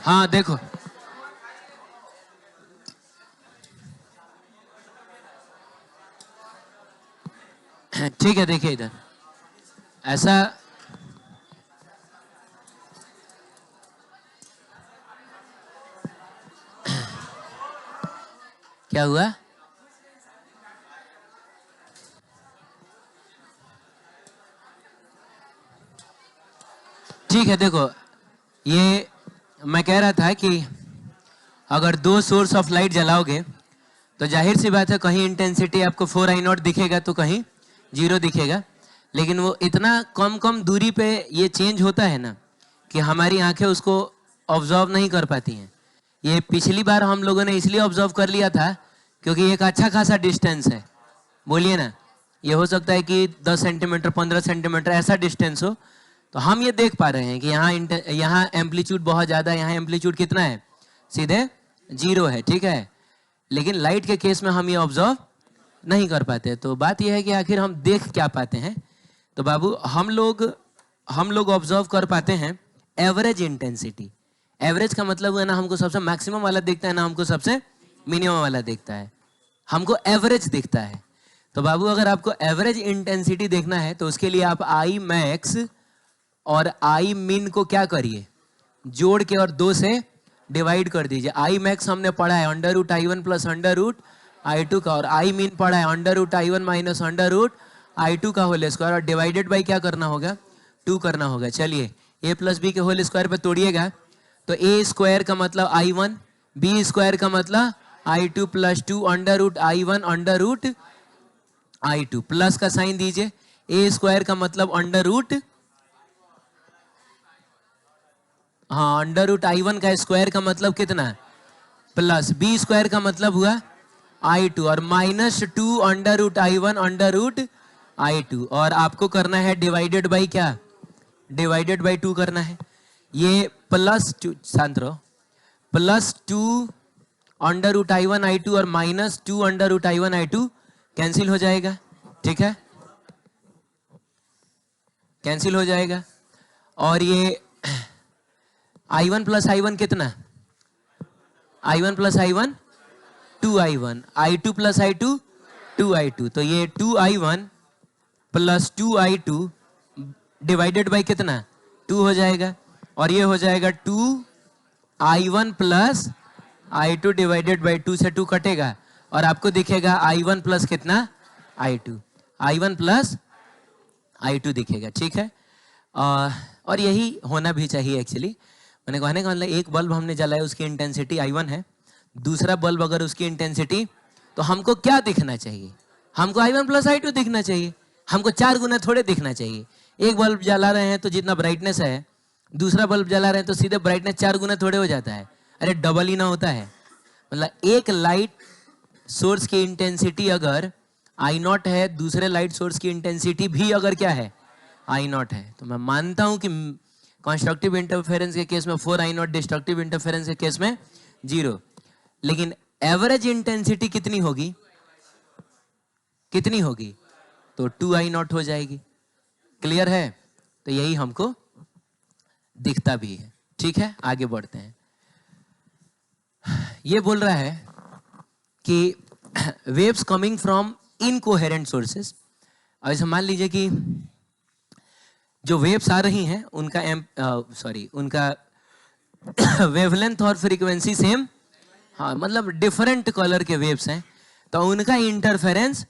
हाँ देखो, ठीक है, देखिए इधर ऐसा क्या हुआ? ठीक है, देखो ये मैं कह रहा था कि अगर दो सोर्स ऑफ लाइट जलाओगे तो जाहिर सी बात है कहीं इंटेंसिटी आपको 4I0 दिखेगा तो कहीं 0 दिखेगा, लेकिन वो इतना कम कम दूरी पे ये चेंज होता है ना कि हमारी आंखें उसको ऑब्जर्व नहीं कर पाती हैं। ये पिछली बार हम लोगों ने इसलिए ऑब्जर्व कर लिया था क्योंकि एक अच्छा खासा डिस्टेंस है, बोलिए ना, ये हो सकता है कि 10 सेंटीमीटर 15 सेंटीमीटर ऐसा डिस्टेंस हो, तो हम ये देख पा रहे हैं कि यहाँ एम्पलीट्यूड बहुत ज़्यादा है, यहाँ एम्पलीट्यूड कितना है, सीधे 0 है, ठीक है। लेकिन लाइट के केस में हम ये ऑब्जर्व नहीं कर पाते। तो बात यह है कि आखिर हम देख क्या पाते हैं? तो बाबू हम लोग ऑब्जर्व कर पाते हैं एवरेज इंटेंसिटी। एवरेज का मतलब है ना हमको सबसे मैक्सिमम वाला दिखता है, ना हमको सबसे मिनिमम वाला दिखता है, हमको एवरेज दिखता है। तो बाबू अगर आपको एवरेज इंटेंसिटी देखना है तो उसके लिए आप आई मैक्स और आई मिन को क्या करिए, जोड़ के और 2 से डिवाइड कर दीजिए। आई मैक्स हमने पढ़ा है √I1 प्लस √I2 का, और आई मीन पढ़ा है √I1 माइनस √I2 का होल स्क्वायर, और डिवाइडेड बाई क्या करना होगा, 2 करना होगा। चलिए a प्लस बी के होल स्क्वायर पे तोड़िएगा तो a स्क्वायर का मतलब I1, b स्क्वायर का मतलब I2 plus 2 √I1 √I2, plus का साइन दीजिए। a स्क्वायर का मतलब √I1 का स्क्वायर का मतलब कितना है, प्लस b स्क्वायर का मतलब हुआ I2, और माइनस 2 √I1 √I2, और आपको करना है डिवाइडेड बाई क्या, डिवाइडेड बाई 2 करना है। ये प्लस 2, शांत रहो, प्लस 2 √I1 I2 और माइनस 2 √I1 I2 कैंसिल हो जाएगा, ठीक है, कैंसिल हो जाएगा। और ये I1 प्लस I1 कितना, I1 plus I1 2I1, I2 plus I2 2I2, तो ये 2I1 plus 2I2 divided by कितना, 2 हो जाएगा, और ये हो जाएगा 2I1 plus I2 divided by 2 से 2 कटेगा, और आपको दिखेगा I1 प्लस कितना, I2, I1 प्लस I2 दिखेगा, ठीक है। और यही होना भी चाहिए एक्चुअली। मैंने कहने का मतलब एक बल्ब हमने जलाया उसकी इंटेंसिटी I1 है, दूसरा बल्ब अगर उसकी इंटेंसिटी, तो हमको क्या दिखना चाहिए, हमको I1 प्लस I2 दिखना चाहिए, हमको 4 गुना थोड़े दिखना चाहिए। एक बल्ब जला रहे हैं तो जितना ब्राइटनेस है, दूसरा बल्ब जला रहे हैं तो सीधे ब्राइटनेस 4 गुना थोड़े हो जाता है, अरे डबल ही ना होता है। मतलब एक लाइट सोर्स की इंटेंसिटी अगर I0 है, दूसरे लाइट सोर्स की इंटेंसिटी भी अगर क्या है, I0 है, तो मैं मानता हूं कि कंस्ट्रक्टिव इंटरफेरेंस के केस में 4I0, डिस्ट्रक्टिव इंटरफेरेंस के केस में 0। लेकिन एवरेज इंटेंसिटी कितनी होगी, कितनी होगी, तो 2I0 हो जाएगी। क्लियर है? तो यही हमको दिखता भी है, ठीक है। आगे बढ़ते हैं। ये बोल रहा है कि waves coming from incoherent sources. ऐसे मान लीजिए कि जो वेव्स आ रही हैं उनका वेवलेंथ और फ्रीक्वेंसी सेम, हाँ मतलब डिफरेंट कलर के वेव्स हैं, तो उनका इंटरफेरेंस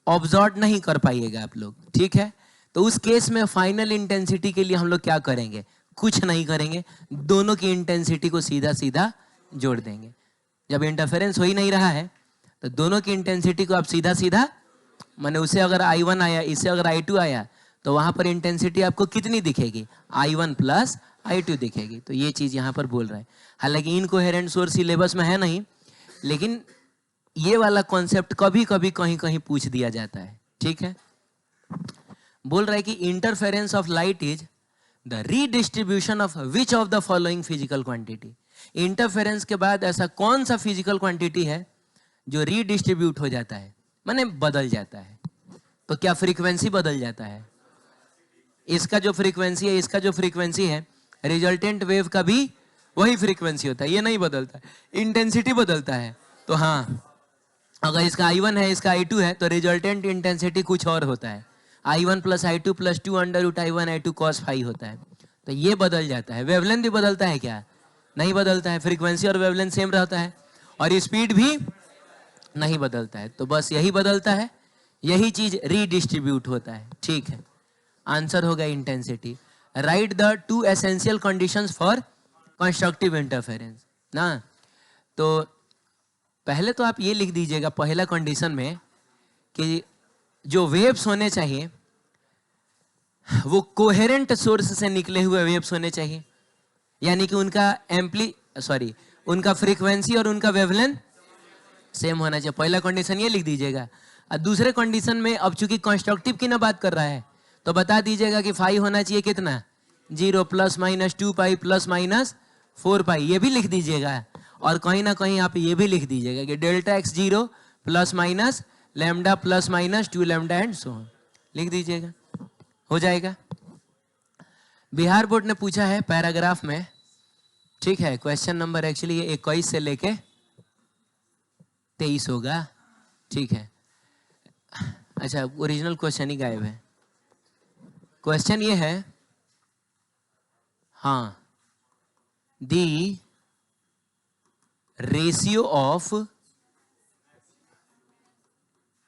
ऑब्जॉर्व नहीं कर पाइएगा आप लोग, ठीक है। तो उस केस में फाइनल इंटेंसिटी के लिए हम लोग क्या करेंगे, कुछ नहीं करेंगे, दोनों की इंटेंसिटी को सीधा सीधा जोड़ देंगे। जब इंटरफेरेंस हो ही नहीं रहा है तो दोनों की इंटेंसिटी को आप सीधा सीधा, माने उसे अगर I1 आया, इसे अगर I2 आया, तो वहां पर इंटेंसिटी आपको कितनी दिखेगी, I1 प्लस I2 दिखेगी। तो ये चीज यहां पर बोल रहा है। हालांकि इनकोहेरेंट सोर्स सिलेबस में है नहीं, लेकिन ये वाला कॉन्सेप्ट कभी कभी कहीं कहीं पूछ दिया जाता है, ठीक है। बोल रहा है कि interference of light is the redistribution of which of the following physical quantity. Interference के बाद ऐसा कौन सा फिजिकल क्वांटिटी है जो रीडिस्ट्रीब्यूट हो जाता है, माने बदल जाता है। तो क्या फ्रीक्वेंसी बदल जाता है, इसका जो फ्रीक्वेंसी है, इसका जो फ्रीक्वेंसी है, रिजल्टेंट वेव का भी वही फ्रीक्वेंसी होता है, ये नहीं बदलता है, इंटेंसिटी बदलता है। तो हाँ, अगर इसका I1 है, इसका I2 है, तो रिजल्टेंट इंटेंसिटी कुछ और होता है। I1 plus I2 plus 2 under root I1 I2 cos phi होता है। तो ये बदल जाता है। वेवलेंथ भी बदलता है क्या? नहीं बदलता है। फ्रीक्वेंसी और वेवलेंथ सेम रहता है और स्पीड भी नहीं बदलता है। तो बस यही बदलता है, यही चीज रीडिस्ट्रीब्यूट होता है। ठीक है, आंसर होगा intensity. Right the 2 essential conditions for constructive interference ना। तो पहले तो आप ये लिख दीजिएगा पहला कंडीशन में कि जो वेव्स होने चाहिए वो कोहेरेंट सोर्स से निकले हुए वेव्स होने चाहिए, यानी कि उनका फ्रीक्वेंसी और उनका वेवलेंथ सेम होना चाहिए। पहला कंडीशन ये लिख दीजिएगा। और दूसरे कंडीशन में अब चूंकि कंस्ट्रक्टिव की ना बात कर रहा है तो बता दीजिएगा कि फाई होना चाहिए कितना, 0 plus minus 2 pi plus minus 4 पाई, ये भी लिख दीजिएगा। और कहीं ना कहीं आप ये भी लिख दीजिएगा कि delta x 0 plus minus lambda plus minus 2 lambda and so on, लिख दीजिएगा, हो जाएगा। बिहार बोर्ड ने पूछा है पैराग्राफ में, ठीक है, क्वेश्चन नंबर एक्चुअली ये 21 से लेके 23 होगा, ठीक है। अच्छा, ओरिजिनल क्वेश्चन ही गायब है। क्वेश्चन ये है, हाँ, दी ratio of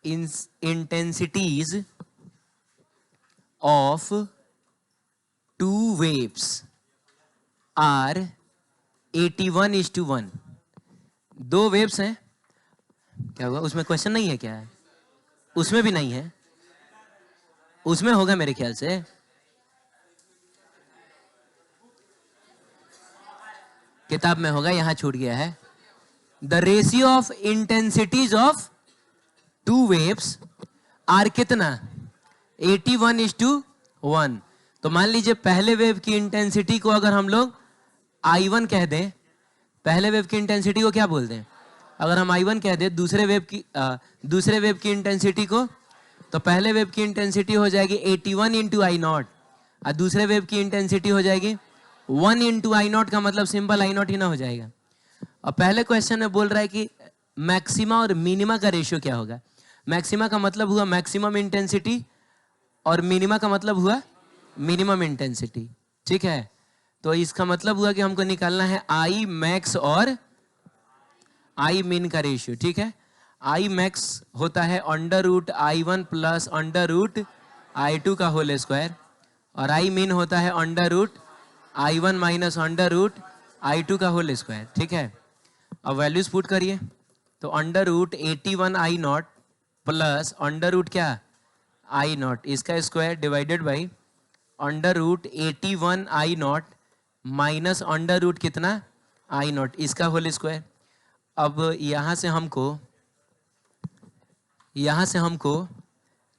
intensities of 2 waves are 81:1। 2 waves हैं, क्या हुआ? उसमें क्वेश्चन नहीं है क्या है? उसमें भी नहीं है, उसमें होगा मेरे ख्याल से। किताब में होगा, यहां छूट गया है। The ratio of intensities of 2 waves are कितना, 81:1। तो मान लीजिए पहले वेव की इंटेंसिटी को अगर हम लोग I1 कह दें, पहले वेव की इंटेंसिटी को क्या बोलते हैं? अगर हम I1 कह दें दूसरे वेव की इंटेंसिटी को, तो पहले वेव की इंटेंसिटी हो जाएगी 81 इंटू I0 और दूसरे वेव की इंटेंसिटी हो जाएगी 1 इंटू I0 का मतलब सिंपल I0 ही ना हो जाएगा। और पहले क्वेश्चन में बोल रहा है कि मैक्सिमा और मिनिमा का रेशियो क्या होगा। मैक्सिमा का मतलब हुआ मैक्सिमम इंटेंसिटी और मिनिमा का मतलब हुआ मिनिमम इंटेंसिटी, ठीक है। तो इसका मतलब हुआ कि हमको निकालना है I मैक्स और I मिन का रेशियो, ठीक है। I मैक्स होता है under root I1 plus under root I2 का होल स्क्वायर और I मिन होता है under root I1 minus under root I2 का होल स्क्वायर, ठीक है। अब वैल्यूज पुट करिए, तो under root 81 I0 plus under root क्या I0 इसका square divided by under root 81 I0 minus under root कितना I0 इसका होल स्क्वायर। अब यहां से हमको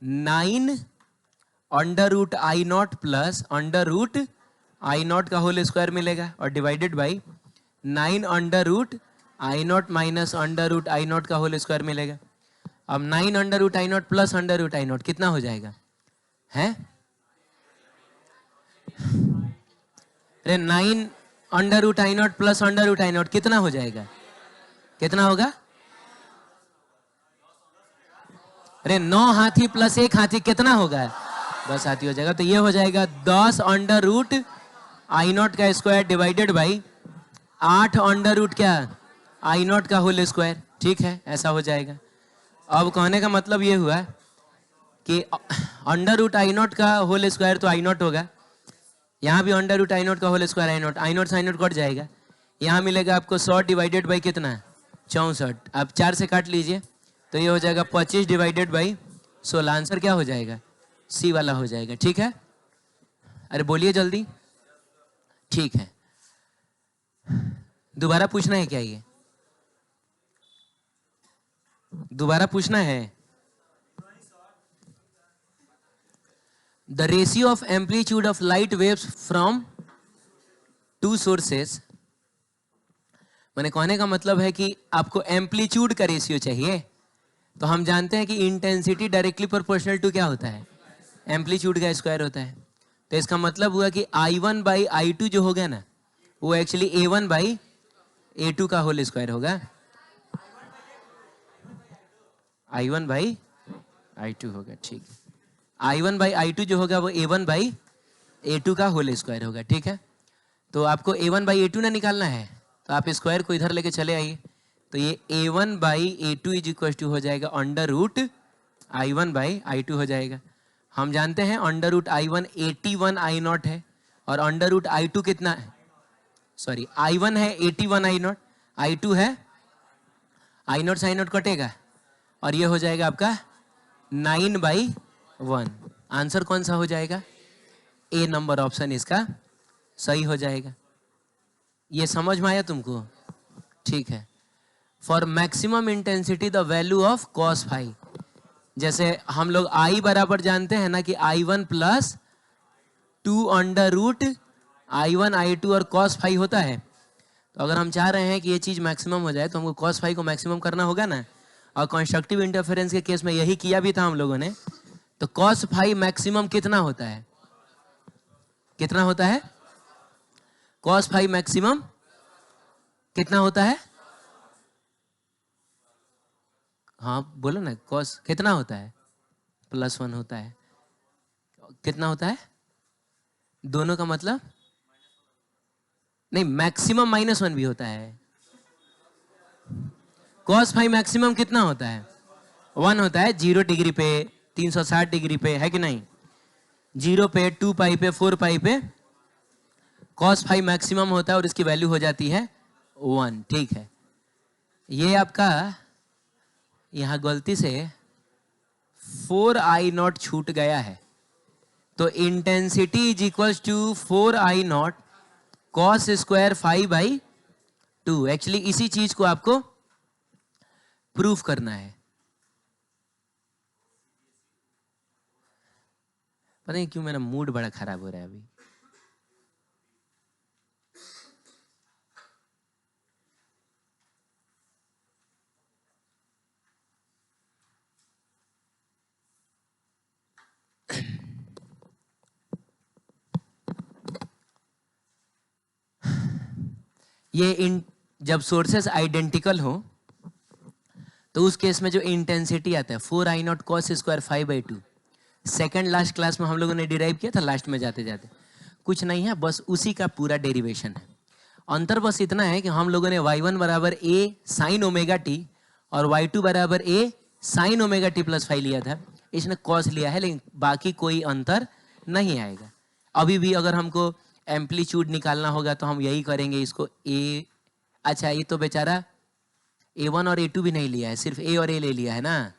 9 under root I0 plus under root I0 का होल स्क्वायर मिलेगा और divided by 9 under root I0 minus under root I0 का होल स्क्वायर मिलेगा। अब 9 under root I0 plus under root I0 कितना हो जाएगा, है? अरे 9 under root I0 plus under root I0 कितना हो जाएगा, कितना होगा? अरे 9 हाथी प्लस 1 हाथी कितना होगा, 10 हाथी हो जाएगा। तो ये हो जाएगा 10 अंडर रूट I0 का square divided by 8 under root क्या I0 का होल स्क्वायर, ठीक है, ऐसा हो जाएगा। अब कहने का मतलब ये हुआ कि अंडर रूट I0 का होल स्क्वायर तो I0 होगा, यहाँ भी अंडर रूट I0 का होल स्क्वायर I0 से I0 कट जाएगा, यहाँ मिलेगा आपको 100 डिवाइडेड बाई कितना 64। अब 4 से काट लीजिए तो ये हो जाएगा 25 डिवाइडेड बाई 16। आंसर क्या हो जाएगा, सी वाला हो जाएगा, ठीक है। अरे बोलिए जल्दी, ठीक है। दोबारा पूछना है क्या, ये दोबारा पूछना है? The ratio of amplitude of light waves from 2 sources, मैंने कहने का मतलब है कि आपको एम्पलीट्यूड का रेशियो चाहिए। तो हम जानते हैं कि इंटेंसिटी डायरेक्टली प्रोपोर्शनल टू क्या होता है, एम्पलीट्यूड का स्क्वायर होता है। तो इसका मतलब हुआ कि I1 बाई I2 जो हो गया ना, वो एक्चुअली A1 बाई A2 का होल स्क्वायर होगा। I1 बाई I2 होगा, ठीक है। I1 बाई I2 जो होगा वो A1 बाई A2 का होल स्क्वायर होगा, ठीक है। तो आपको A1 बाई A2 ना निकालना है, तो आप स्क्वायर को इधर लेके चले आइए। तो ये A1 by A2 is equal to हो जाएगा under root I1 by I2 हो जाएगा। हम जानते हैं अंडर रूट I1 81 I0 है और अंडर रूट I2 कितना है, सॉरी I1 है 81 I0, I2 है I0 से I0 कटेगा और ये हो जाएगा आपका 9/1। आंसर कौन सा हो जाएगा? ए नंबर ऑप्शन इसका सही हो जाएगा। ये समझ में आया तुमको? ठीक है। For maximum intensity the value of cos phi, जैसे हम लोग आई बराबर जानते हैं ना कि I1 plus 2 under root I1 I2 और कॉस फाई होता है। तो अगर हम चाह रहे हैं कि ये चीज मैक्सिमम हो जाए तो हमको कॉस फाई को मैक्सिमम करना होगा ना, और कंस्ट्रक्टिव इंटरफेरेंस के केस में यही किया भी था हम लोगों ने। तो कॉस फाई मैक्सिमम कितना होता है? कितना होता है? कॉस फाई मैक्सिमम कितना होता है? हाँ बोलो ना, कॉस कितना होता है? +1 होता है। कितना होता है? दोनों का मतलब नहीं, मैक्सिमम -1 भी होता है। कॉस फाई मैक्सिमम कितना होता है? 1 होता है। 0 डिग्री पे, 360 डिग्री पे, है कि नहीं? 0 पे, 2 पाई पे, 4 पाई पे कॉस फाई मैक्सिमम होता है और इसकी वैल्यू हो जाती है 1, ठीक है। ये आपका यहां गलती से 4I0 छूट गया है। तो intensity is equal to 4I0 cos square phi by 2। Actually इसी चीज को आपको प्रूफ करना है। पता नहीं क्यों मेरा मूड बड़ा खराब हो रहा है अभी। ये जब सोर्सेस आइडेंटिकल हो तो उस केस में जो इंटेंसिटी आता है 4I0 cos square 5/2, second last class में हम लोगों ने डिराइव किया था लास्ट में जाते जाते। कुछ नहीं है, बस उसी का पूरा डेरिवेशन है। अंतर बस इतना है कि हम लोगों ने y1 बराबर a साइन ओमेगा टी और y2 बराबर a sine omega T plus 5 लिया था। इसने कॉस लिया है, लेकिन बाकी कोई अंतर नहीं आएगा। अभी भी अगर हमको एम्पलीट्यूड निकालना होगा तो हम यही करेंगे, इसको a, अच्छा ये तो बेचारा A1 और A2 भी नहीं लिया है, सिर्फ A और A ले लिया है ना।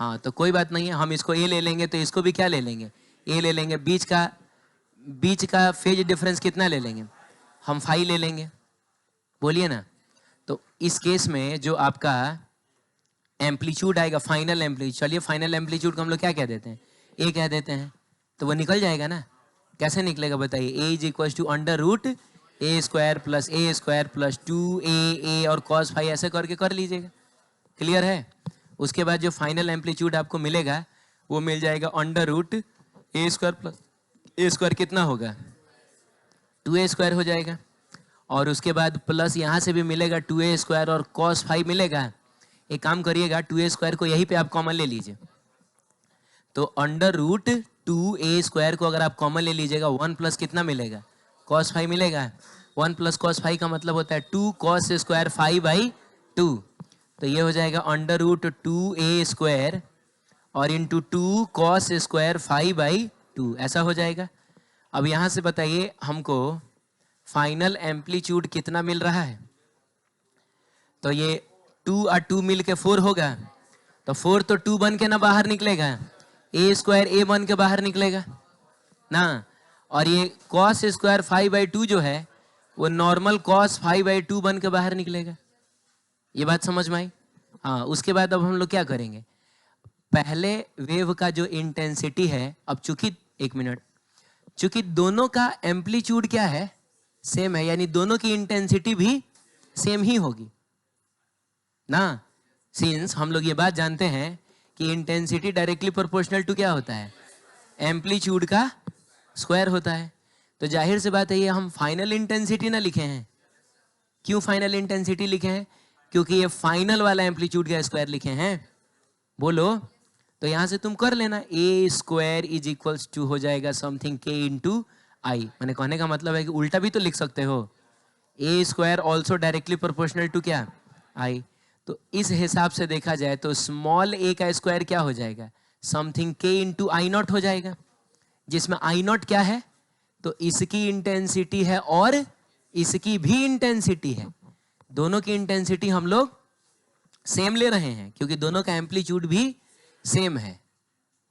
हाँ तो कोई बात नहीं है, हम इसको A ले लेंगे तो इसको भी क्या ले लेंगे? A ले लेंगे। बीच का फेज डिफरेंस कितना ले लेंगे? हम 5 ले लेंगे, बोलिए ना। तो इस केस में जो आपका एम्पलीट्यूड आएगा, फाइनल एम्पलीट्यूड, चलिए फाइनल एम्पलीट्यूड को हम लोग क्या कह देते हैं? A कह देते हैं। तो वो निकल जाएगा ना। कैसे निकलेगा बताइए? A is equal to under root A square plus A square plus 2A और कॉस फाई, ऐसे करके कर लीजिएगा। क्लियर है? उसके बाद जो फाइनल एम्पलीट्यूड आपको मिलेगा वो मिल जाएगा under root A square plus A square कितना होगा? 2A स्क्वायर हो जाएगा। और उसके बाद प्लस यहाँ से भी मिलेगा 2A स्क्वायर और कॉस फाई मिलेगा। एक काम करिएगा, 2A स्क्वायर को यहीं पे आप कॉमन ले लीजिए। तो अंडर रूट 2A स्क्वायर को अगर आप कॉमन ले लीजिएगा, 1 प्लस कितना मिलेगा? कॉस फाई मिलेगा। 1 प्लस कॉस फाई का मतलब होता है 2 कॉस स्क्वायर 5/2। तो ये हो जाएगा अंडर रूट 2A स्क्वायर और इंटू 2 कॉस स्क्वायर 5/2, ऐसा हो जाएगा। अब यहाँ से बताइए हमको फाइनल एम्पलीट्यूड कितना मिल रहा है? तो ये 2 और 2 मिल के 4 होगा। तो 4 तो 2 बन के ना बाहर निकलेगा, A स्क्वायर A बन के बाहर निकलेगा ना। और ये कॉस स्क्वायर 5/2 जो है वो नॉर्मल कॉस 5/2 बन के बाहर निकलेगा। ये बात समझ में आई? हाँ, उसके बाद अब हम लोग क्या करेंगे? पहले वेव का जो इंटेंसिटी है, अब चूंकि एक मिनट, चूंकि दोनों का एम्पलीट्यूड क्या है? सेम है, यानी दोनों की इंटेंसिटी भी सेम ही होगी ना। सिंस हम लोग ये बात जानते हैं कि इंटेंसिटी डायरेक्टली प्रोपोर्शनल टू क्या होता है? एम्पलीट्यूड का स्क्वायर होता है। तो जाहिर सी बात है ये हम फाइनल इंटेंसिटी ना लिखे हैं। क्यों फाइनल इंटेंसिटी लिखे हैं? क्योंकि ये फाइनल वाला एम्पलीट्यूड का स्क्वायर लिखे हैं। बोलो, तो यहां से तुम कर लेना, ए स्क्वायर इज इक्वल्स टू हो जाएगा समथिंग के इंटू आई। मैंने कहने का मतलब है कि उल्टा भी तो लिख सकते हो, A square also directly proportional to क्या, आई। तो इस हिसाब से देखा जाए तो स्मॉल ए का स्क्वायर क्या हो जाएगा, समथिंग के इंटू आई नॉट हो जाएगा, जिसमें आई नॉट क्या है, तो इसकी इंटेंसिटी है और इसकी भी इंटेंसिटी है। दोनों की इंटेंसिटी हम लोग सेम ले रहे हैं क्योंकि दोनों का एम्पलीट्यूड भी सेम है।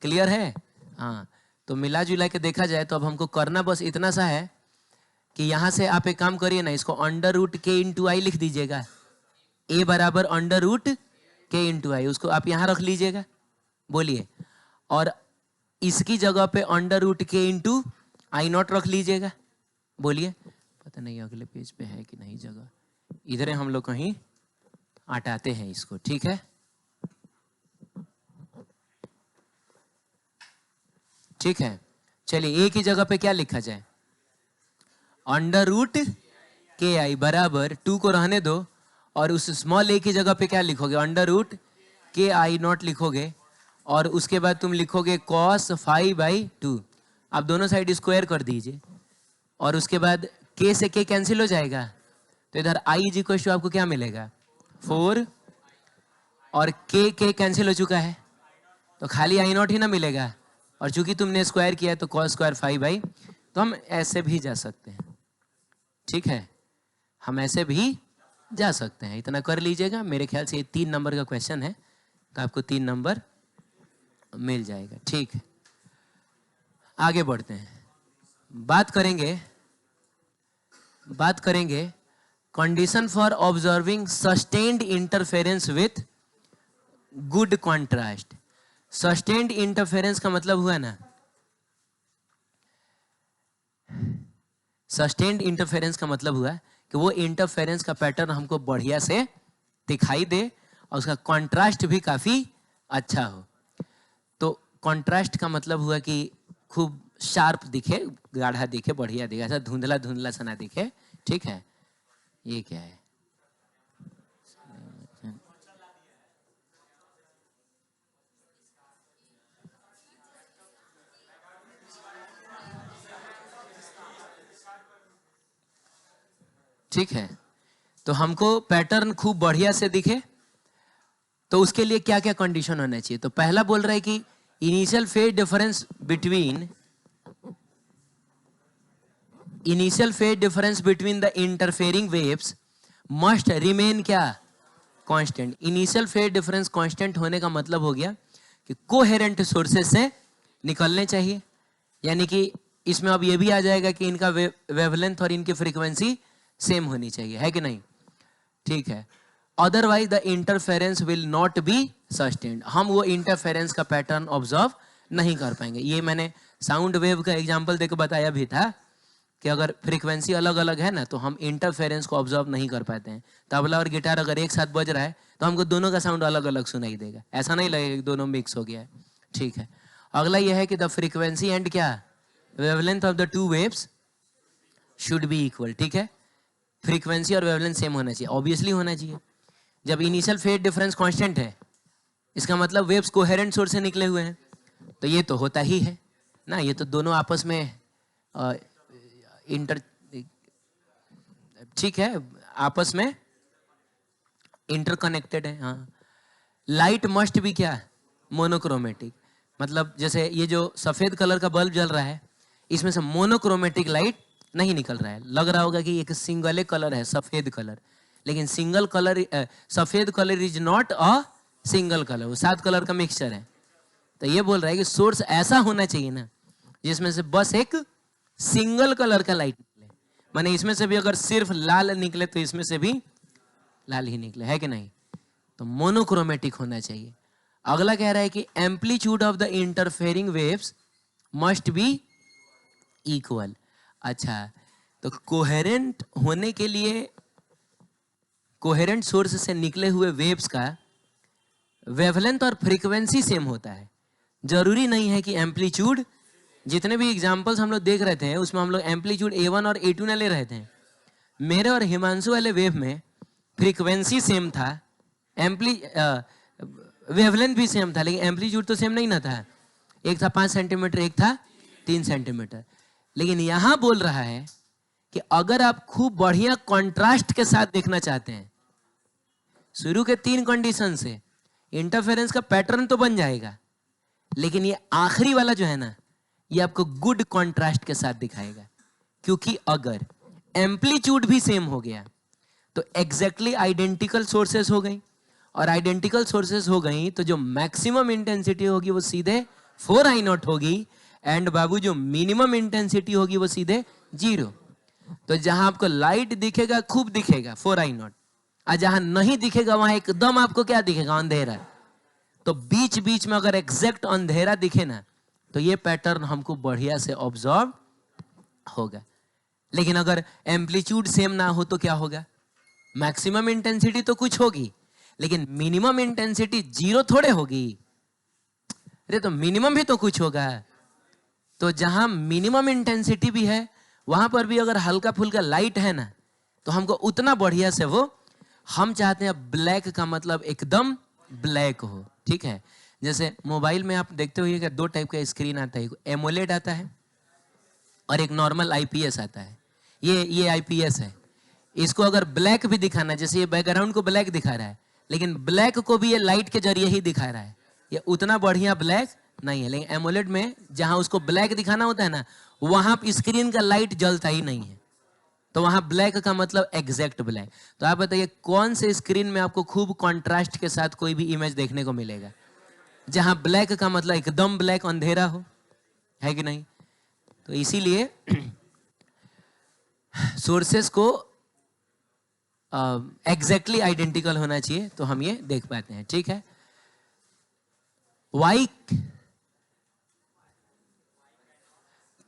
क्लियर है? हाँ, तो मिला जुला के देखा जाए तो अब हमको करना बस इतना सा है कि यहां से आप एक काम करिए ना, इसको अंडर रूट के इंटू आई लिख दीजिएगा। ए बराबर अंडर रूट के इंटू आई, उसको आप यहां रख लीजिएगा। बोलिए, और इसकी जगह पे अंडर रूट के इंटू आई नॉट रख लीजिएगा। बोलिए, पता नहीं अगले पेज पे है कि नहीं जगह, इधर हम लोग कहीं हटाते हैं इसको, ठीक है। ठीक है, चलिए ए की जगह पे क्या लिखा जाए, अंडर रूट के आई बराबर 2 को रहने दो, और उस स्मॉल ए की जगह पे क्या लिखोगे, अंडर रूट के आई नॉट लिखोगे, और उसके बाद तुम लिखोगे cos 5/2। आप दोनों साइड स्क्वायर कर दीजिए, और उसके बाद के से के कैंसिल हो जाएगा, तो इधर आई इज इक्वल टू आपको क्या मिलेगा 4, और के कैंसिल हो चुका है तो खाली आई नॉट ही ना मिलेगा, और चूंकि तुमने स्क्वायर किया है तो cos स्क्वायर 5/, तो हम ऐसे भी जा सकते हैं। ठीक है, हम ऐसे भी जा सकते हैं, इतना कर लीजिएगा। मेरे ख्याल से ये 3 नंबर का क्वेश्चन है, तो आपको 3 नंबर मिल जाएगा। ठीक है, आगे बढ़ते हैं, बात करेंगे condition for observing sustained interference with good contrast. Sustained interference का मतलब हुआ ना, सस्टेन्ड इंटरफेरेंस का मतलब हुआ कि वो इंटरफेरेंस का पैटर्न हमको बढ़िया से दिखाई दे और उसका कॉन्ट्रास्ट भी काफी अच्छा हो। तो कॉन्ट्रास्ट का मतलब हुआ कि खूब शार्प दिखे, गाढ़ा दिखे, बढ़िया दिखे, ऐसा धुंधला धुंधला सा ना दिखे। ठीक है, ये क्या है, ठीक है, तो हमको पैटर्न खूब बढ़िया से दिखे, तो उसके लिए क्या क्या कंडीशन होना चाहिए। तो पहला बोल रहा है कि initial phase difference between the interfering waves must remain क्या, constant. Initial phase difference constant होने का मतलब हो गया कि कोहेरेंट सोर्सेज से निकलने चाहिए, यानी कि इसमें अब ये भी आ जाएगा कि इनका वेवलेंथ और इनकी फ्रीक्वेंसी सेम होनी चाहिए, है कि नहीं। ठीक है, otherwise the interference will not be sustained, हम वो इंटरफेरेंस का पैटर्न ऑब्जर्व नहीं कर पाएंगे। ये मैंने साउंड वेव का एग्जांपल देकर बताया भी था कि अगर फ्रीक्वेंसी अलग अलग है ना तो हम इंटरफेरेंस को ऑब्जर्व नहीं कर पाते हैं। तबला और गिटार अगर एक साथ बज रहा है तो हमको दोनों का साउंड अलग अलग सुनाई देगा, ऐसा नहीं लगेगा कि दोनों मिक्स हो गया है। ठीक है, अगला यह है कि द फ्रीक्वेंसी एंड क्या, wavelength of the 2 waves should be equal. ठीक है, फ्रीक्वेंसी और वेवलेंथ सेम होना चाहिए, ऑब्वियसली होना चाहिए। जब इनिशियल फेज डिफरेंस कांस्टेंट है, इसका मतलब वेव्स कोहेरेंट सोर्स से निकले हुए हैं, तो ये तो होता ही है ना, ये तो दोनों आपस में ठीक है, आपस में इंटरकनेक्टेड है। हाँ, लाइट मस्ट भी क्या, मोनोक्रोमेटिक, मतलब जैसे ये जो सफेद कलर का बल्ब जल रहा है, इसमें से मोनोक्रोमेटिक लाइट नहीं निकल रहा है। लग रहा होगा कि एक सिंगल कलर है, सफेद कलर, लेकिन सिंगल कलर, सफेद colour is not a single colour, वो 7 कलर का मिक्सचर है। तो ये बोल रहा है कि सोर्स ऐसा होना चाहिए ना जिसमें से बस एक सिंगल कलर का लाइट निकले, माने इसमें से भी अगर सिर्फ लाल निकले तो इसमें से भी लाल ही निकले, है कि नहीं। तो मोनोक्रोमेटिक होना चाहिए। अगला कह रहा है कि amplitude of the interfering waves must be equal. अच्छा, तो कोहेरेंट होने के लिए कोहेरेंट सोर्स से निकले हुए वेव्स का वेवलेंथ और फ्रीक्वेंसी सेम होता है, जरूरी नहीं है कि एम्पलीट्यूड जितने भी एग्जाम्पल्स हम लोग देख रहे थे उसमें हम लोग एम्पलीट्यूड A1 और A2 ना ले रहे थे। मेरे और हिमांशु वाले वेव में फ्रीक्वेंसी सेम था, वेवलेंथ भी सेम था, लेकिन एम्पलीट्यूड तो सेम नहीं ना था। एक था 5 सेंटीमीटर, एक था 3 सेंटीमीटर। लेकिन यहां बोल रहा है कि अगर आप खूब बढ़िया कॉन्ट्रास्ट के साथ देखना चाहते हैं, शुरू के 3 कंडीशन से इंटरफेरेंस का पैटर्न तो बन जाएगा, लेकिन ये आखिरी वाला जो है ना, ये आपको गुड कॉन्ट्रास्ट के साथ दिखाएगा। क्योंकि अगर एम्पलीट्यूड भी सेम हो गया तो एग्जैक्टली आइडेंटिकल सोर्सेस हो गई, और आइडेंटिकल सोर्सेस हो गई तो जो मैक्सिमम इंटेंसिटी होगी वो सीधे 4I0 होगी, एंड बाबू जो मिनिमम इंटेंसिटी होगी वो सीधे 0। तो जहां आपको लाइट दिखेगा खूब दिखेगा 4I0, और जहां नहीं दिखेगा वहां एकदम आपको क्या दिखेगा, अंधेरा। तो बीच बीच में अगर एग्जैक्ट अंधेरा दिखे ना, तो ये पैटर्न हमको बढ़िया से ऑब्जर्व होगा। लेकिन अगर एम्पलीट्यूड सेम ना हो तो क्या होगा, मैक्सिमम इंटेंसिटी तो कुछ होगी, लेकिन मिनिमम इंटेंसिटी 0 थोड़े होगी। अरे तो मिनिमम भी तो कुछ होगा। तो जहां मिनिमम इंटेंसिटी भी है वहां पर भी अगर हल्का फुल्का लाइट है ना, तो हमको उतना बढ़िया से वो, हम चाहते हैं ब्लैक का मतलब एकदम ब्लैक हो। ठीक है, जैसे मोबाइल में आप देखते होइए कि 2 टाइप का स्क्रीन आता है, एक एमोलेड आता है और एक नॉर्मल आईपीएस आता है। ये आईपीएस है। इसको अगर ब्लैक भी दिखाना, जैसे ये बैकग्राउंड को ब्लैक दिखा रहा है, लेकिन ब्लैक को भी ये लाइट के जरिए ही दिखा रहा है, ये उतना बढ़िया ब्लैक नहीं है। लेकिन एमोलेड में जहां उसको ब्लैक दिखाना होता है ना, वहां स्क्रीन का लाइट जलता ही नहीं है, तो वहां ब्लैक का मतलब एग्जैक्ट ब्लैक। तो आप बताइए कौन से स्क्रीन में आपको खूब कॉन्ट्रास्ट के साथ कोई भी इमेज देखने को मिलेगा, जहां ब्लैक का मतलब एकदम ब्लैक अंधेरा हो, है कि नहीं। तो इसीलिए सोर्सेस को एग्जैक्टली आइडेंटिकल होना चाहिए, तो हम ये देख पाते हैं। ठीक है, why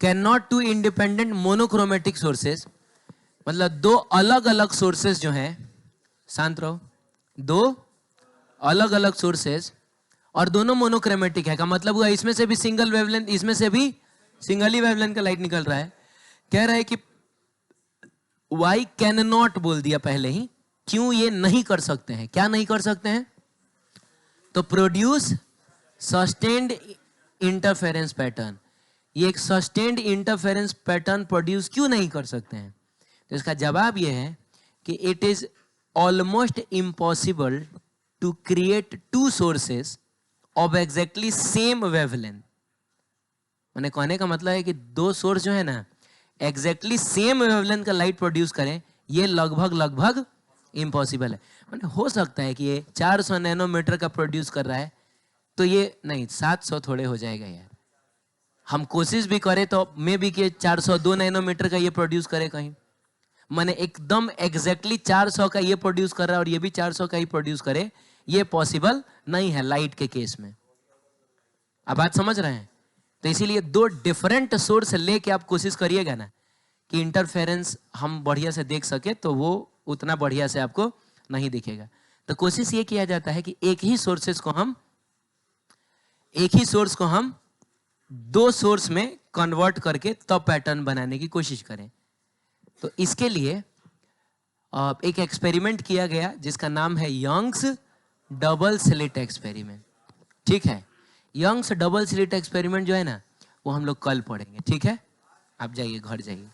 can not two independent monochromatic sources, मतलब 2 अलग अलग सोर्सेस जो हैं, शांत रहो, 2 अलग अलग सोर्सेस और दोनों मोनोक्रोमेटिक है, का मतलब हुआ इसमें से भी सिंगल वेवलेंथ, इसमें से भी सिंगल ही वेवलेंथ का लाइट निकल रहा है। कह रहा है कि वाई कैन नॉट बोल दिया पहले ही, क्यों ये नहीं कर सकते हैं, क्या नहीं कर सकते हैं, तो प्रोड्यूस सस्टेन्ड इंटरफेरेंस पैटर्न। ये एक सस्टेन्ड इंटरफेरेंस पैटर्न प्रोड्यूस क्यों नहीं कर सकते हैं, तो इसका जवाब ये है कि it is almost impossible to create 2 sources of exactly same wavelength. मैंने कहने का मतलब है कि 2 सोर्स जो है ना, एग्जैक्टली सेम वेवलेंथ का लाइट प्रोड्यूस करें, ये लगभग इम्पॉसिबल है। मैंने हो सकता है कि ये 400 नैनोमीटर का प्रोड्यूस कर रहा है, तो ये नहीं 700 थोड़े हो जाएगा यार। हम कोशिश भी करें तो मे भी कि 402 नैनोमीटर का ये प्रोड्यूस करे कहीं, मैंने एकदम एग्जैक्टली 400 का ये प्रोड्यूस कर रहा है और ये भी 400 का ही प्रोड्यूस करे, ये पॉसिबल नहीं है लाइट के केस में। आप बात समझ रहे हैं। तो इसीलिए 2 डिफरेंट सोर्स लेके आप कोशिश करिएगा ना कि इंटरफेरेंस हम बढ़िया से देख सके, तो वो उतना बढ़िया से आपको नहीं दिखेगा। तो कोशिश ये किया जाता है कि एक ही सोर्स को हम 2 सोर्स में कन्वर्ट करके तब पैटर्न बनाने की कोशिश करें। तो इसके लिए एक एक्सपेरिमेंट किया गया जिसका नाम है यंग्स डबल स्लिट एक्सपेरिमेंट। ठीक है, यंग्स डबल स्लिट एक्सपेरिमेंट जो है ना, वो हम लोग कल पढ़ेंगे। ठीक है, आप जाइए, घर जाइए।